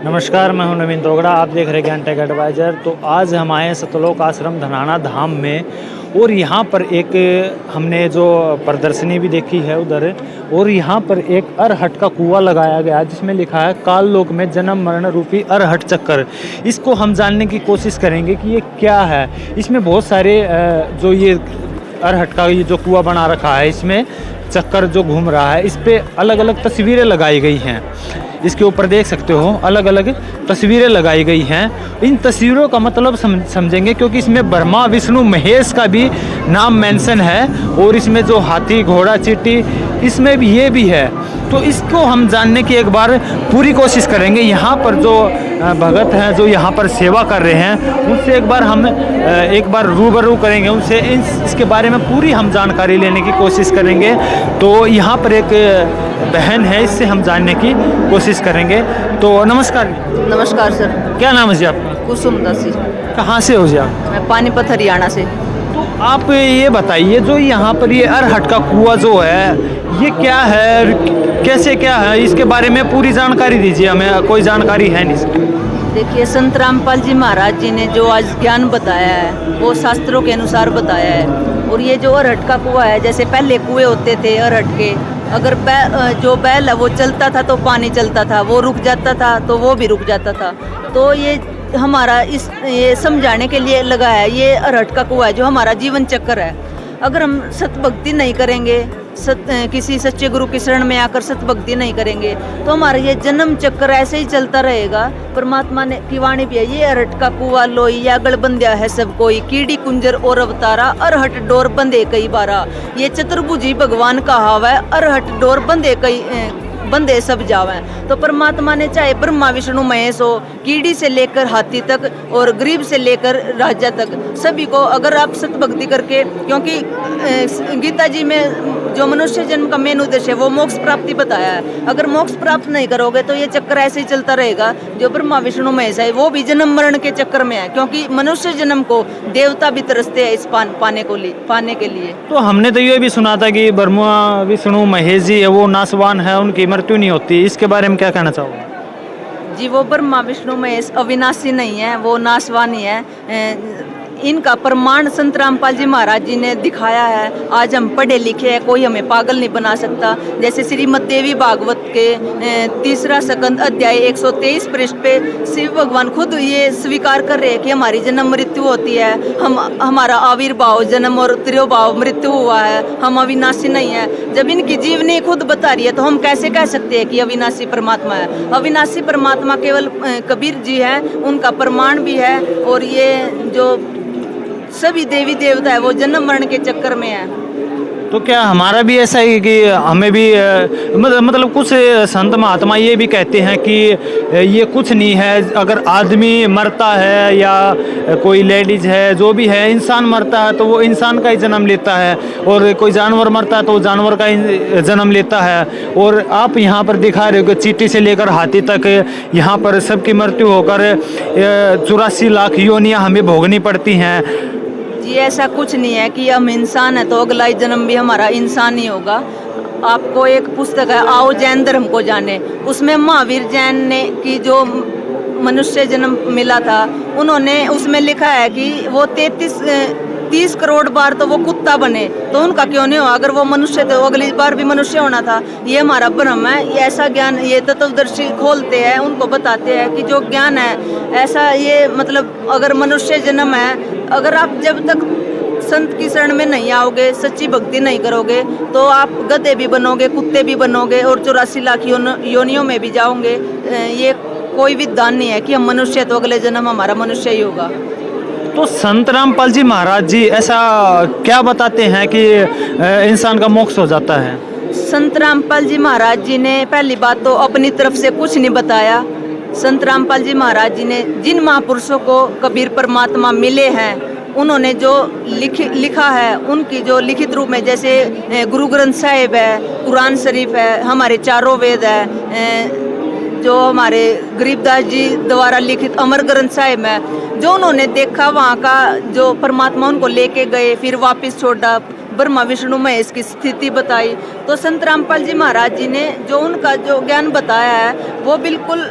नमस्कार, मैं हूं नवीन तोगड़ा। आप देख रहे हैं ज्ञान टेक एडवाइज़र। तो आज हम आए हैं सतलोक आश्रम धनाना धाम में, और यहाँ पर एक हमने जो प्रदर्शनी भी देखी है उधर, और यहाँ पर एक अरहट का कुआं लगाया गया है जिसमें लिखा है काल लोक में जन्म मरण रूपी अरहट चक्कर। इसको हम जानने की कोशिश करेंगे कि ये क्या है। इसमें बहुत सारे जो ये अरहट का ये जो कुआं बना रखा है, इसमें चक्कर जो घूम रहा है, इस पे अलग अलग तस्वीरें लगाई गई हैं। इसके ऊपर देख सकते हो अलग अलग तस्वीरें लगाई गई हैं। इन तस्वीरों का मतलब समझेंगे क्योंकि इसमें ब्रह्मा विष्णु महेश का भी नाम मेंशन है, और इसमें जो हाथी घोड़ा चींटी इसमें भी ये भी है। तो इसको हम जानने की एक बार पूरी कोशिश करेंगे। यहाँ पर जो भगत हैं जो यहाँ पर सेवा कर रहे हैं, उनसे एक बार रूबरू करेंगे, उनसे इसके बारे में पूरी हम जानकारी लेने की कोशिश करेंगे। तो यहाँ पर एक बहन है, इससे हम जानने की कोशिश करेंगे। तो नमस्कार। नमस्कार सर। क्या नाम है जी आपका? कुसुम दासी। कहाँ से हो जी आप? मैं पानीपत हरियाणा से। तो आप ये बताइए, जो यहाँ पर ये अरहट का कुआं जो है, ये क्या है, कैसे क्या है, इसके बारे में पूरी जानकारी दीजिए हमें। कोई जानकारी है नहीं। देखिए, संत रामपाल जी महाराज जी ने जो आज ज्ञान बताया है वो शास्त्रों के अनुसार बताया है। और ये जो अरहट का कुआं है, जैसे पहले कुएं होते थे अरहट के, अगर जो बैल है वो चलता था तो पानी चलता था, वो रुक जाता था तो वो भी रुक जाता था। तो ये हमारा ये समझाने के लिए लगा है। ये अरहट का कुआं है जो हमारा जीवन चक्र है। अगर हम सत भक्ति नहीं करेंगे, किसी सच्चे गुरु की शरण में आकर सत भक्ति नहीं करेंगे, तो हमारा ये जन्म चक्र ऐसे ही चलता रहेगा। परमात्मा ने की वाणी भी है, ये अरहट का कुआं लोई या गढ़ बंध्या है सब कोई, कीड़ी कुंजर और अवतारा, अरहट डोर बंधे कई बारा। ये चतुर्भुजी भगवान का हाव है, अरहट डोर बंधे सब जावे। तो परमात्मा ने चाहे ब्रह्मा विष्णु महेश हो, कीड़ी से लेकर हाथी तक और गरीब से लेकर राजा तक, सभी को अगर आप सतभक्ति करके, क्योंकि गीता जी में जो मनुष्य जन्म का मेन उद्देश्य है वो मोक्ष प्राप्ति बताया है। अगर मोक्ष प्राप्त नहीं करोगे तो ये चक्कर ऐसे ही चलता रहेगा। जो ब्रह्मा विष्णु महेश है वो भी जन्म मरण के चक्कर में है, क्योंकि मनुष्य जन्म को देवता भी तरसते हैं इस पाने के लिए। तो हमने तो ये भी सुना था कि ब्रह्मा विष्णु महेश जी है वो नासवान है, उनकी मृत्यु नहीं होती। इसके बारे में क्या कहना चाहोगे? जी, वो ब्रह्मा विष्णु महेश अविनाशी नहीं है, वो नासवान ही है। इनका प्रमाण संत रामपाल जी महाराज जी ने दिखाया है। आज हम पढ़े लिखे हैं, कोई हमें पागल नहीं बना सकता। जैसे श्रीमद् देवी भागवत के तीसरा स्कंद अध्याय 123 पृष्ठ पे शिव भगवान खुद ये स्वीकार कर रहे हैं कि हमारी जन्म मृत्यु होती है। हमारा आविर्भाव जन्म और तिरोभाव मृत्यु हुआ है, हम अविनाशी नहीं है। जब इनकी जीवनी खुद बता रही है तो हम कैसे कह सकते हैं कि अविनाशी परमात्मा है? अविनाशी परमात्मा केवल कबीर जी है, उनका प्रमाण भी है। और ये जो सभी देवी देवता है वो जन्म मरण के चक्कर में है। तो क्या हमारा भी ऐसा ही कि हमें भी मतलब कुछ संत महात्मा ये भी कहते हैं कि ये कुछ नहीं है, अगर आदमी मरता है या कोई लेडीज है, जो भी है, इंसान मरता है तो वो इंसान का ही जन्म लेता है, और कोई जानवर मरता है तो वो जानवर का ही जन्म लेता है। और आप यहाँ पर दिखा रहे हो कि चींटी से लेकर हाथी तक यहाँ पर सबकी मृत्यु होकर 84 लाख योनियाँ हमें भोगनी पड़ती हैं। जी, ऐसा कुछ नहीं है कि हम इंसान है तो अगला जन्म भी हमारा इंसान ही होगा। आपको एक पुस्तक है आओ जैन धर्म को जाने, उसमें महावीर जैन ने की जो मनुष्य जन्म मिला था, उन्होंने उसमें लिखा है कि वो 30 करोड़ बार तो वो कुत्ता बने, तो उनका क्यों नहीं हुआ? अगर वो मनुष्य थे तो अगली बार भी मनुष्य होना था। ये हमारा भ्रम है। ये ऐसा ज्ञान ये तत्वदर्शी खोलते हैं, उनको बताते हैं कि जो ज्ञान है ऐसा, ये मतलब अगर मनुष्य जन्म है, अगर आप जब तक संत की शरण में नहीं आओगे, सच्ची भक्ति नहीं करोगे, तो आप गधे भी बनोगे, कुत्ते भी बनोगे और 84 लाख योनियों में भी जाओगे। ये कोई विधान नहीं है कि हम मनुष्य तो अगले जन्म हमारा मनुष्य ही होगा। तो संत रामपाल जी महाराज जी ऐसा क्या बताते हैं कि इंसान का मोक्ष हो जाता है? संत रामपाल जी महाराज जी ने पहली बात तो अपनी तरफ से कुछ नहीं बताया। संत रामपाल जी महाराज जी ने जिन महापुरुषों को कबीर परमात्मा मिले हैं, उन्होंने जो लिखा है, उनकी जो लिखित रूप में, जैसे गुरु ग्रंथ साहिब है, कुरान शरीफ है, हमारे चारों वेद है, जो हमारे गरीबदास जी द्वारा लिखित अमर ग्रंथ साहिब है, जो उन्होंने देखा वहाँ का जो परमात्मा उनको लेके गए, फिर वापस छोड़ा, ब्रह्मा विष्णु महेश की स्थिति बताई। तो संत रामपाल जी महाराज जी ने जो उनका जो ज्ञान बताया है वो बिल्कुल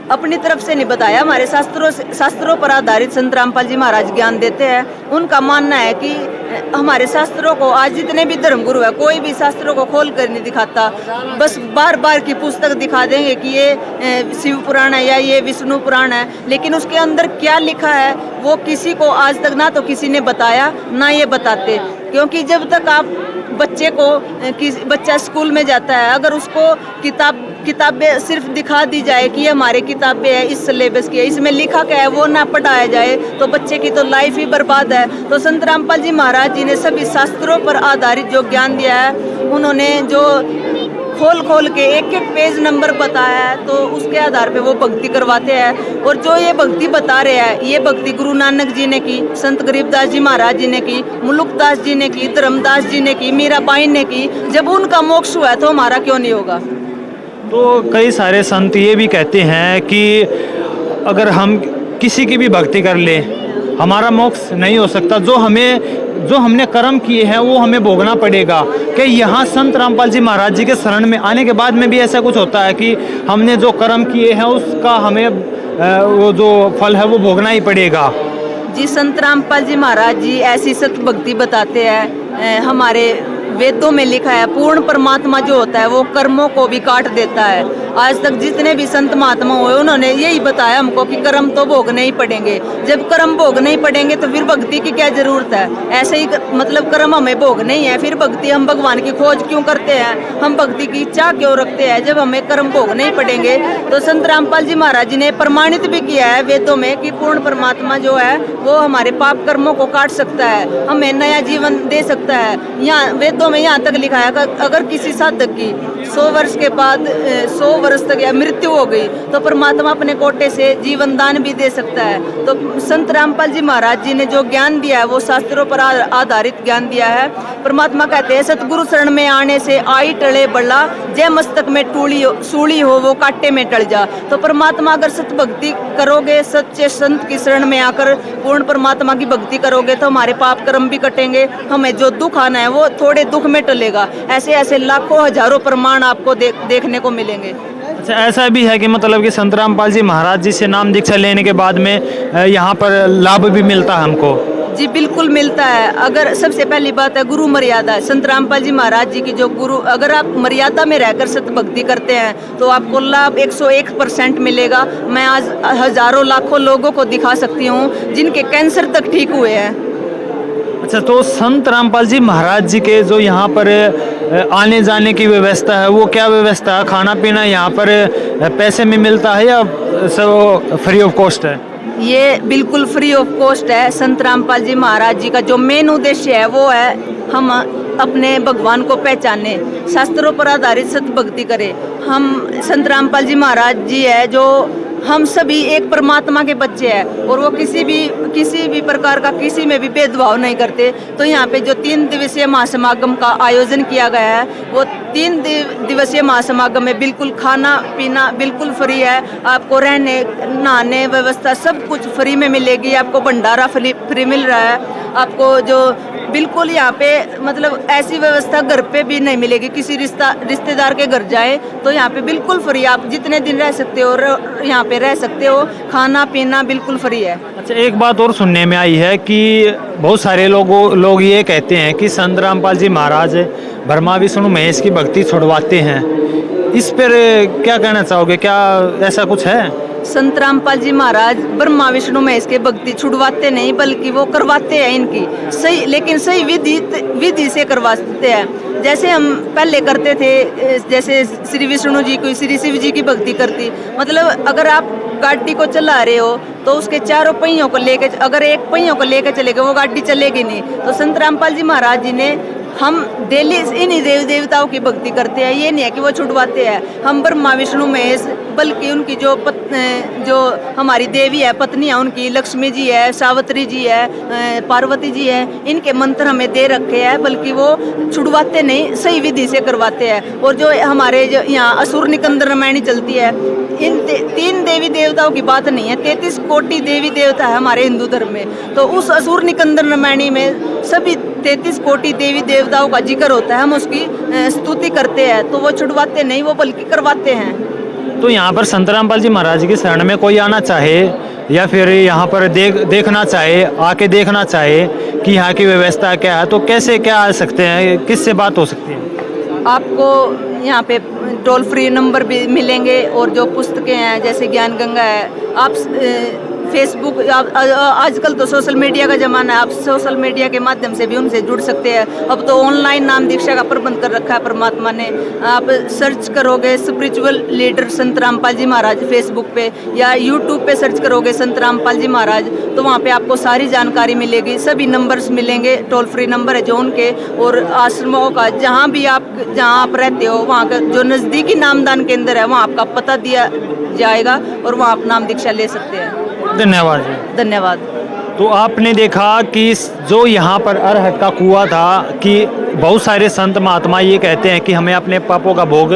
अपनी तरफ से नहीं बताया, हमारे शास्त्रों पर आधारित संत रामपाल जी महाराज ज्ञान देते हैं। उनका मानना है कि हमारे शास्त्रों को आज जितने भी धर्मगुरु है, कोई भी शास्त्रों को खोल कर नहीं दिखाता, बस बार बार की पुस्तक दिखा देंगे कि ये शिव पुराण है या ये विष्णु पुराण है, लेकिन उसके अंदर क्या लिखा है वो किसी को आज तक ना तो किसी ने बताया ना ये बताते। क्योंकि जब तक आप बच्चे को बच्चा स्कूल में जाता है, अगर उसको किताबें सिर्फ दिखा दी जाए कि ये हमारे किताबें हैं, इस सिलेबस की है, इसमें लिखा क्या है वो ना पढ़ाया जाए तो बच्चे की तो लाइफ ही बर्बाद है। तो संत रामपाल जी महाराज जी ने सभी शास्त्रों पर आधारित जो ज्ञान दिया है, उन्होंने जो खोल के एक एक पेज नंबर बताया है, तो उसके आधार पे वो भक्ति करवाते हैं। और जो ये भक्ति बता रहे हैं, ये भक्ति गुरु नानक जी ने की, संत गरीबदास जी महाराज जी ने की, मुलुकदास जी ने की, धर्मदास जी ने की, मीराबाई ने की। जब उनका मोक्ष हुआ है तो हमारा क्यों नहीं होगा। तो कई सारे संत ये भी कहते हैं कि अगर हम किसी की भी भक्ति कर ले हमारा मोक्ष नहीं हो सकता, जो हमने कर्म किए हैं वो हमें भोगना पड़ेगा। कि यहाँ संत रामपाल जी महाराज जी के शरण में आने के बाद में भी ऐसा कुछ होता है कि हमने जो कर्म किए हैं उसका हमें वो जो फल है वो भोगना ही पड़ेगा। जी, संत रामपाल जी महाराज जी ऐसी सत भक्ति बताते हैं। हमारे वेदों में लिखा है पूर्ण परमात्मा जो होता है वो कर्मों को भी काट देता है। आज तक जितने भी संत महात्मा हुए उन्होंने यही बताया हमको कि कर्म तो भोगने ही पड़ेंगे। जब कर्म भोगने ही पड़ेंगे तो फिर भक्ति की क्या जरूरत है। ऐसे ही मतलब कर्म हमें भोगने ही है, फिर भक्ति हम भगवान की खोज क्यों करते हैं, हम भक्ति की इच्छा क्यों रखते हैं जब हमें कर्म भोगने ही पड़ेंगे। तो संत रामपाल जी महाराज जी ने प्रमाणित भी किया है वेदों में कि पूर्ण परमात्मा जो है वो हमारे पाप कर्मों को काट सकता है, हमें नया जीवन दे सकता है। यहाँ वेदों में यहाँ तक लिखा है कि अगर किसी साधक की 100 वर्ष के बाद 100 वर्ष तक या मृत्यु हो गई तो परमात्मा अपने कोटे से जीवन दान भी दे सकता है। तो संत रामपाल जी महाराज जी ने जो ज्ञान दिया है वो शास्त्रों पर आधारित ज्ञान दिया है। परमात्मा कहते हैं सतगुरु शरण में आने से आई टले बल्ला, जय मस्तक में सूली हो वो कांटे में टल जा। तो परमात्मा अगर सत भक्ति करोगे, सच्चे संत की शरण में आकर पूर्ण परमात्मा की भक्ति करोगे तो हमारे पाप कर्म भी कटेंगे, हमें जो दुख आना है वो थोड़े दुख में टलेगा। ऐसे ऐसे लाखों हजारों प्रमाण आपको देखने को मिलेंगे। अच्छा, ऐसा भी है कि मतलब कि संत रामपाल जी महाराज जी से नाम दीक्षा लेने के बाद में यहाँ पर लाभ भी मिलता है हमको? जी बिल्कुल मिलता है। अगर सबसे पहली बात है गुरु मर्यादा, संत रामपाल जी महाराज जी की जो गुरु, अगर आप मर्यादा में रहकर सत भक्ति करते हैं तो आपको लाभ 101% मिलेगा। मैं आज हजारों लाखों लोगों को दिखा सकती हूँ जिनके कैंसर तक ठीक हुए हैं। अच्छा, तो संत रामपाल जी महाराज जी के जो यहाँ पर आने जाने की व्यवस्था है वो क्या व्यवस्था है? खाना पीना यहाँ पर पैसे में मिलता है या सब फ्री ऑफ कॉस्ट है? ये बिल्कुल फ्री ऑफ कॉस्ट है। संत रामपाल जी महाराज जी का जो मेन उद्देश्य है वो है हम अपने भगवान को पहचाने, शास्त्रों पर आधारित सत भक्ति करें। हम संत रामपाल जी महाराज जी है जो हम सभी एक परमात्मा के बच्चे हैं और वो किसी भी प्रकार का किसी में भी भेदभाव नहीं करते। तो यहाँ पे जो 3 दिवसीय महासमागम का आयोजन किया गया है वो 3 दिवसीय महासमागम में बिल्कुल खाना पीना बिल्कुल फ्री है। आपको रहने नहाने व्यवस्था सब कुछ फ्री में मिलेगी। आपको भंडारा फ्री मिल रहा है। आपको जो बिल्कुल यहाँ पे मतलब ऐसी व्यवस्था घर पे भी नहीं मिलेगी। किसी रिश्तेदार के घर जाए तो यहाँ पे बिल्कुल फ्री, आप जितने दिन रह सकते हो यहाँ पे रह सकते हो, खाना पीना बिल्कुल फ्री है। अच्छा, एक बात और सुनने में आई है कि बहुत सारे लोग ये कहते हैं कि संत रामपाल जी महाराज ब्रह्मा विष्णु महेश की भक्ति छुड़वाते हैं। इस पर क्या कहना चाहोगे, क्या ऐसा कुछ है? संत रामपाल जी महाराज ब्रह्मा विष्णु महेश के भक्ति छुड़वाते नहीं बल्कि वो करवाते हैं इनकी सही, लेकिन सही विधि से करवाते हैं। जैसे हम पहले करते थे, जैसे श्री विष्णु जी को श्री शिव जी की भक्ति करती, मतलब अगर आप गाड़ी को चला रहे हो तो उसके चारों पहियों को लेके, अगर एक पहियों को लेकर चलेगा वो गाड़ी चलेगी नहीं। तो संत रामपाल जी महाराज जी ने हम डेली इन्हीं देवी देवताओं की भक्ति करते हैं। ये नहीं है कि वो छुड़वाते हैं। हम ब्रह्मा विष्णु महेश बल्कि उनकी जो हमारी देवी है, पत्नियां उनकी लक्ष्मी जी है, सावित्री जी है, पार्वती जी है, इनके मंत्र हमें दे रखे हैं, बल्कि वो छुड़वाते नहीं, सही विधि से करवाते हैं। और जो हमारे जो यहाँ असुर निकंदन रामायणी चलती है, इन 3 देवी देवताओं की बात नहीं है, 33 कोटि देवी देवता है हमारे हिंदू धर्म में। तो उस असुर निकंदन रामायणी में सभी 33 कोटि देवी देवताओं का जिक्र होता है, हम उसकी स्तुति करते हैं। तो वो छुड़वाते नहीं, वो बल्कि करवाते हैं। तो यहाँ पर संत रामपाल जी महाराज की शरण में कोई आना चाहे या फिर यहाँ पर देखना चाहे, आके देखना चाहे कि यहाँ की व्यवस्था क्या है, तो कैसे क्या आ सकते हैं, किससे बात हो सकती है? आपको यहाँ पे टोल फ्री नंबर भी मिलेंगे और जो पुस्तकें हैं जैसे ज्ञान गंगा है, आप फेसबुक, आजकल तो सोशल मीडिया का ज़माना है, आप सोशल मीडिया के माध्यम से भी उनसे जुड़ सकते हैं। अब तो ऑनलाइन नाम दीक्षा का प्रबंध कर रखा है परमात्मा ने। आप सर्च करोगे स्पिरिचुअल लीडर संत रामपाल जी महाराज फेसबुक पे या यूट्यूब पे सर्च करोगे संत रामपाल जी महाराज, तो वहाँ पे आपको सारी जानकारी मिलेगी, सभी नंबर्स मिलेंगे, टोल फ्री नंबर है जो उनके, और आश्रमों का जहाँ आप रहते हो वहाँ का जो नज़दीकी नामदान केंद्र है वहाँ आपका पता दिया जाएगा और वहाँ आप नाम दीक्षा ले सकते हैं। धन्यवाद जी। धन्यवाद। तो आपने देखा कि जो यहाँ पर अरहट का कुआं था, कि बहुत सारे संत महात्मा ये कहते हैं कि हमें अपने पापों का भोग,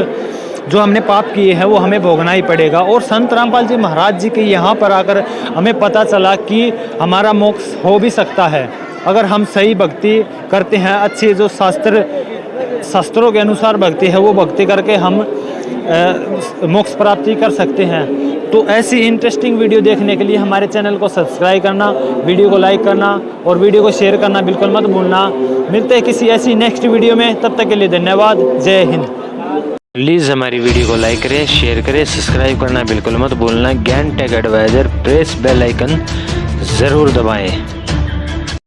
जो हमने पाप किए हैं वो हमें भोगना ही पड़ेगा। और संत रामपाल जी महाराज जी के यहाँ पर आकर हमें पता चला कि हमारा मोक्ष हो भी सकता है अगर हम सही भक्ति करते हैं, अच्छी जो शास्त्रों के अनुसार भक्ति है वो भक्ति करके हम मोक्ष प्राप्ति कर सकते हैं। तो ऐसी इंटरेस्टिंग वीडियो देखने के लिए हमारे चैनल को सब्सक्राइब करना, वीडियो को लाइक करना और वीडियो को शेयर करना बिल्कुल मत भूलना। मिलते हैं किसी ऐसी नेक्स्ट वीडियो में, तब तक के लिए धन्यवाद। जय हिंद। प्लीज़ हमारी वीडियो को लाइक करें, शेयर करें, सब्सक्राइब करना बिल्कुल मत भूलना। Gyan tech advisor press bell icon ज़रूर दबाएं।